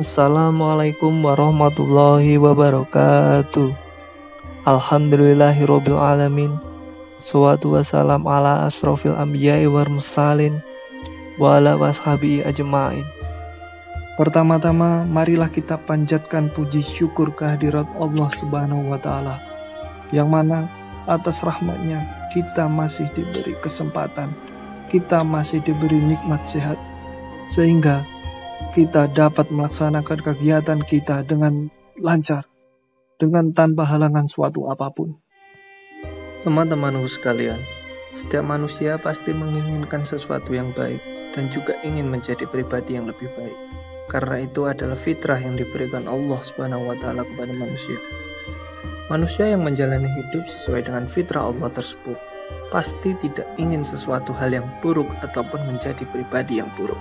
Assalamualaikum warahmatullahi wabarakatuh. Alhamdulillahirabbil alamin. Sholatu wassalam ala asrofil anbiya'i wal mursalin wa ala washabihi ajma'in. Pertama-tama marilah kita panjatkan puji syukur kehadirat Allah Subhanahu wa taala, yang mana atas rahmatnya kita masih diberi kesempatan, kita masih diberi nikmat sehat, sehingga kita dapat melaksanakan kegiatan kita dengan lancar, dengan tanpa halangan suatu apapun. Teman-temanku sekalian, setiap manusia pasti menginginkan sesuatu yang baik dan juga ingin menjadi pribadi yang lebih baik. Karena itu adalah fitrah yang diberikan Allah Subhanahu wa taala kepada manusia. Manusia yang menjalani hidup sesuai dengan fitrah Allah tersebut pasti tidak ingin sesuatu hal yang buruk ataupun menjadi pribadi yang buruk.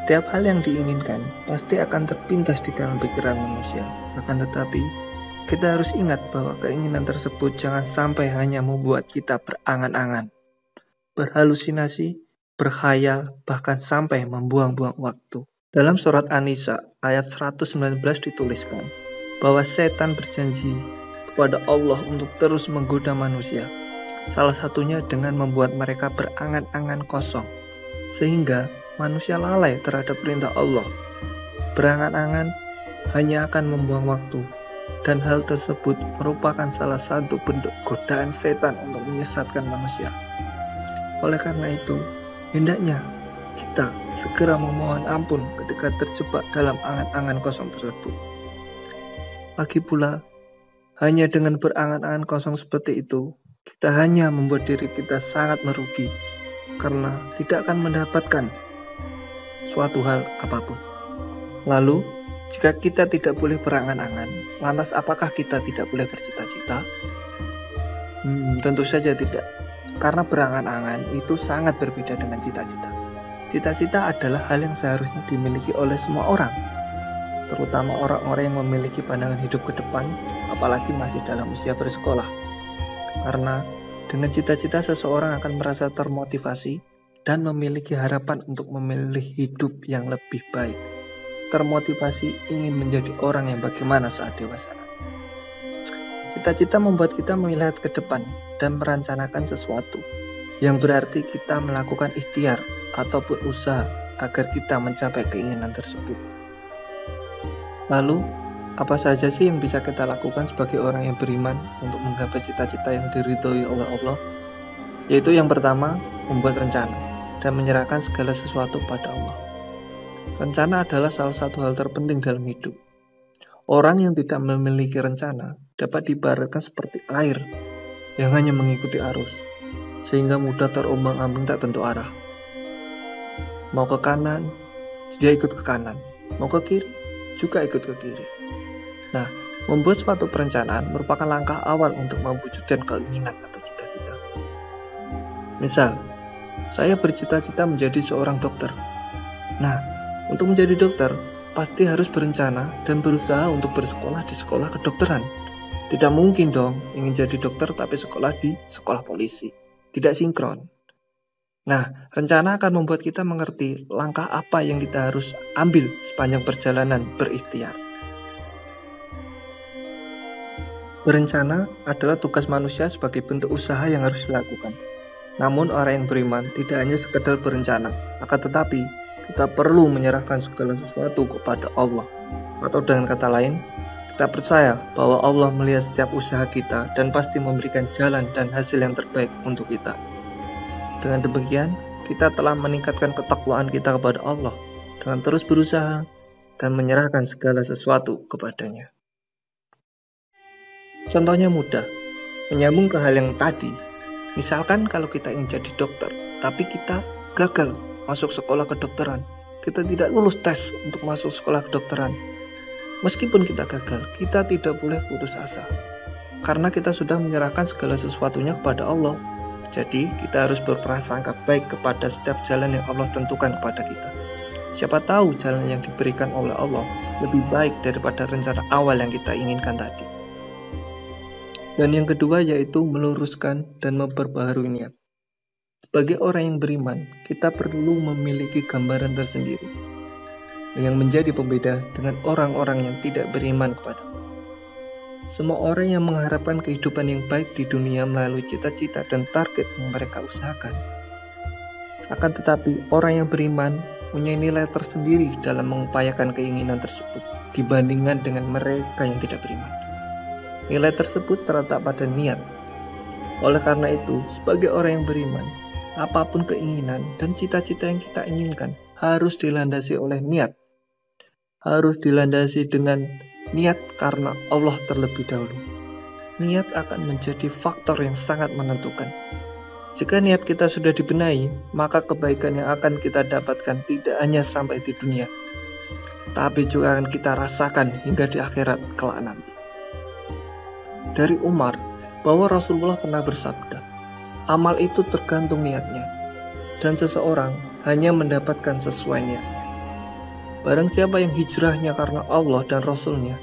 Setiap hal yang diinginkan pasti akan terpintas di dalam pikiran manusia. Akan tetapi, kita harus ingat bahwa keinginan tersebut jangan sampai hanya membuat kita berangan-angan, berhalusinasi, berkhayal, bahkan sampai membuang-buang waktu. Dalam surat An-Nisa ayat 119 dituliskan bahwa setan berjanji kepada Allah untuk terus menggoda manusia. Salah satunya dengan membuat mereka berangan-angan kosong, sehingga manusia lalai terhadap perintah Allah. Berangan-angan hanya akan membuang waktu, dan hal tersebut merupakan salah satu bentuk godaan setan untuk menyesatkan manusia. Oleh karena itu, hendaknya kita segera memohon ampun ketika terjebak dalam angan-angan kosong tersebut. Lagi pula, hanya dengan berangan-angan kosong seperti itu, kita hanya membuat diri kita sangat merugi, karena tidak akan mendapatkan suatu hal apapun. Lalu, jika kita tidak boleh berangan-angan, lantas apakah kita tidak boleh bercita-cita? Tentu saja tidak. Karena berangan-angan itu sangat berbeda dengan cita-cita. Cita-cita adalah hal yang seharusnya dimiliki oleh semua orang, terutama orang-orang yang memiliki pandangan hidup ke depan, apalagi masih dalam usia bersekolah. Karena dengan cita-cita seseorang akan merasa termotivasi dan memiliki harapan untuk memilih hidup yang lebih baik. Termotivasi ingin menjadi orang yang bagaimana saat dewasa. Cita-cita membuat kita melihat ke depan dan merencanakan sesuatu, yang berarti kita melakukan ikhtiar ataupun usaha agar kita mencapai keinginan tersebut. Lalu, apa saja sih yang bisa kita lakukan sebagai orang yang beriman untuk menggapai cita-cita yang diridhoi oleh Allah? Yaitu yang pertama, membuat rencana dan menyerahkan segala sesuatu pada Allah. Rencana adalah salah satu hal terpenting dalam hidup. Orang yang tidak memiliki rencana dapat diibaratkan seperti air yang hanya mengikuti arus, sehingga mudah terombang-ambing tak tentu arah. Mau ke kanan, dia ikut ke kanan. Mau ke kiri, juga ikut ke kiri. Nah, membuat suatu perencanaan merupakan langkah awal untuk mewujudkan keinginan atau cita-cita. Misal, saya bercita-cita menjadi seorang dokter. Nah, untuk menjadi dokter, pasti harus berencana dan berusaha untuk bersekolah di sekolah kedokteran. Tidak mungkin dong ingin jadi dokter tapi sekolah di sekolah polisi. Tidak sinkron. Nah, rencana akan membuat kita mengerti langkah apa yang kita harus ambil sepanjang perjalanan berikhtiar. Berencana adalah tugas manusia sebagai bentuk usaha yang harus dilakukan. Namun orang yang beriman tidak hanya sekedar berencana, akan tetapi kita perlu menyerahkan segala sesuatu kepada Allah. Atau dengan kata lain, kita percaya bahwa Allah melihat setiap usaha kita dan pasti memberikan jalan dan hasil yang terbaik untuk kita. Dengan demikian, kita telah meningkatkan ketakwaan kita kepada Allah dengan terus berusaha dan menyerahkan segala sesuatu kepadanya. Contohnya mudah, menyambung ke hal yang tadi. Misalkan kalau kita ingin jadi dokter, tapi kita gagal masuk sekolah kedokteran, kita tidak lulus tes untuk masuk sekolah kedokteran. Meskipun kita gagal, kita tidak boleh putus asa, karena kita sudah menyerahkan segala sesuatunya kepada Allah. Jadi kita harus berprasangka baik kepada setiap jalan yang Allah tentukan kepada kita. Siapa tahu jalan yang diberikan oleh Allah lebih baik daripada rencana awal yang kita inginkan tadi. Dan yang kedua yaitu meluruskan dan memperbaharui niat. Sebagai orang yang beriman, kita perlu memiliki gambaran tersendiri yang menjadi pembeda dengan orang-orang yang tidak beriman kepada Allah. Semua orang yang mengharapkan kehidupan yang baik di dunia melalui cita-cita dan target yang mereka usahakan. Akan tetapi, orang yang beriman punya nilai tersendiri dalam mengupayakan keinginan tersebut dibandingkan dengan mereka yang tidak beriman. Nilai tersebut terletak pada niat. Oleh karena itu, sebagai orang yang beriman, apapun keinginan dan cita-cita yang kita inginkan harus dilandasi oleh niat. Harus dilandasi dengan niat karena Allah terlebih dahulu. Niat akan menjadi faktor yang sangat menentukan. Jika niat kita sudah dibenahi, maka kebaikan yang akan kita dapatkan tidak hanya sampai di dunia, tapi juga akan kita rasakan hingga di akhirat kelak nanti. Dari Umar, bahwa Rasulullah pernah bersabda, amal itu tergantung niatnya, dan seseorang hanya mendapatkan sesuai niatnya. Barang siapa yang hijrahnya karena Allah dan Rasulnya,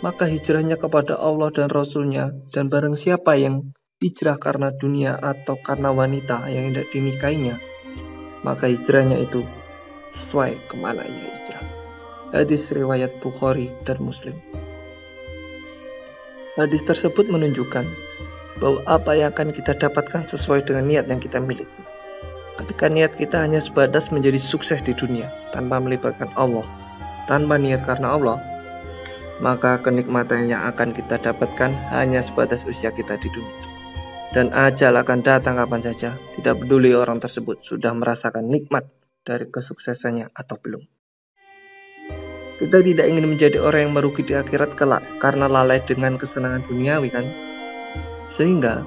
maka hijrahnya kepada Allah dan Rasulnya. Dan barang siapa yang hijrah karena dunia atau karena wanita yang tidak dinikahinya, maka hijrahnya itu sesuai kemana ia hijrah. Hadis riwayat Bukhari dan Muslim. Hadis tersebut menunjukkan bahwa apa yang akan kita dapatkan sesuai dengan niat yang kita miliki. Ketika niat kita hanya sebatas menjadi sukses di dunia tanpa melibatkan Allah, tanpa niat karena Allah, maka kenikmatan yang akan kita dapatkan hanya sebatas usia kita di dunia. Dan ajal akan datang kapan saja, tidak peduli orang tersebut sudah merasakan nikmat dari kesuksesannya atau belum. Kita tidak ingin menjadi orang yang merugi di akhirat kelak karena lalai dengan kesenangan duniawi, kan? Sehingga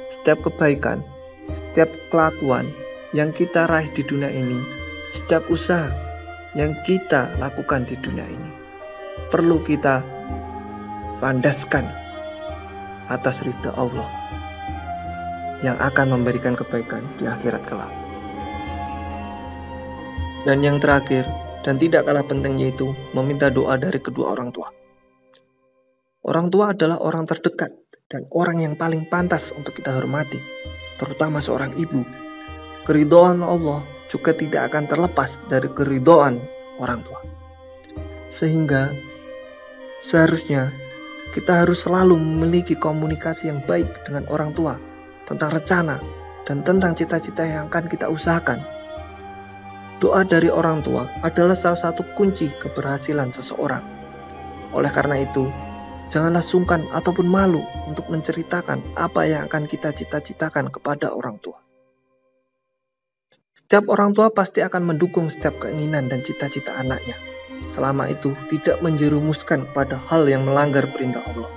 setiap kebaikan, setiap kelakuan yang kita raih di dunia ini, setiap usaha yang kita lakukan di dunia ini, perlu kita landaskan atas ridha Allah yang akan memberikan kebaikan di akhirat kelak. Dan yang terakhir, dan tidak kalah pentingnya, itu meminta doa dari kedua orang tua. Orang tua adalah orang terdekat dan orang yang paling pantas untuk kita hormati, terutama seorang ibu. Keridhaan Allah juga tidak akan terlepas dari keridhaan orang tua. Sehingga seharusnya kita harus selalu memiliki komunikasi yang baik dengan orang tua tentang rencana dan tentang cita-cita yang akan kita usahakan. Doa dari orang tua adalah salah satu kunci keberhasilan seseorang. Oleh karena itu, janganlah sungkan ataupun malu untuk menceritakan apa yang akan kita cita-citakan kepada orang tua. Setiap orang tua pasti akan mendukung setiap keinginan dan cita-cita anaknya, selama itu tidak menjerumuskan pada hal yang melanggar perintah Allah.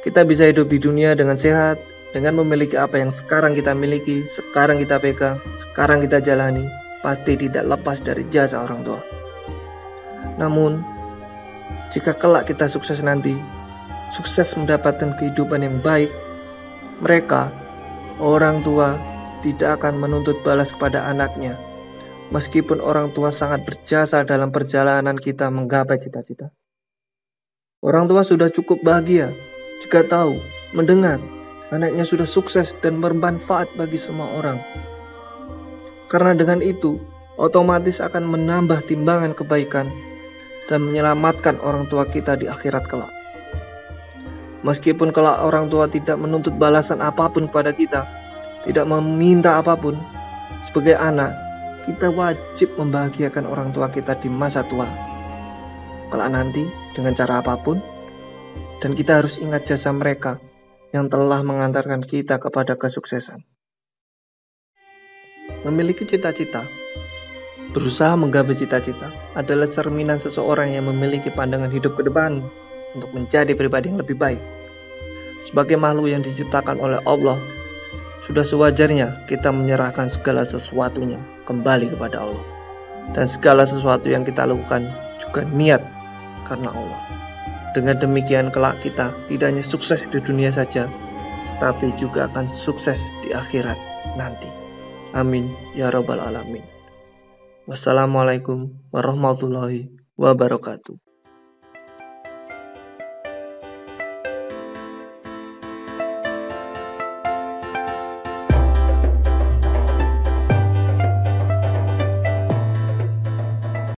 Kita bisa hidup di dunia dengan sehat, dengan memiliki apa yang sekarang kita miliki, sekarang kita pegang, sekarang kita jalani, pasti tidak lepas dari jasa orang tua. Namun, jika kelak kita sukses nanti, sukses mendapatkan kehidupan yang baik, mereka, orang tua, tidak akan menuntut balas kepada anaknya, meskipun orang tua sangat berjasa dalam perjalanan kita menggapai cita-cita. Orang tua sudah cukup bahagia jika tahu, mendengar, anaknya sudah sukses dan bermanfaat bagi semua orang. Karena dengan itu, otomatis akan menambah timbangan kebaikan dan menyelamatkan orang tua kita di akhirat kelak. Meskipun kelak orang tua tidak menuntut balasan apapun kepada kita, tidak meminta apapun, sebagai anak, kita wajib membahagiakan orang tua kita di masa tua kelak nanti dengan cara apapun, dan kita harus ingat jasa mereka yang telah mengantarkan kita kepada kesuksesan. Memiliki cita-cita, berusaha menggapai cita-cita adalah cerminan seseorang yang memiliki pandangan hidup ke depan untuk menjadi pribadi yang lebih baik. Sebagai makhluk yang diciptakan oleh Allah, sudah sewajarnya kita menyerahkan segala sesuatunya kembali kepada Allah. Dan segala sesuatu yang kita lakukan juga niat karena Allah. Dengan demikian kelak kita tidak hanya sukses di dunia saja, tapi juga akan sukses di akhirat nanti. Amin ya rabbal alamin. Wassalamualaikum warahmatullahi wabarakatuh.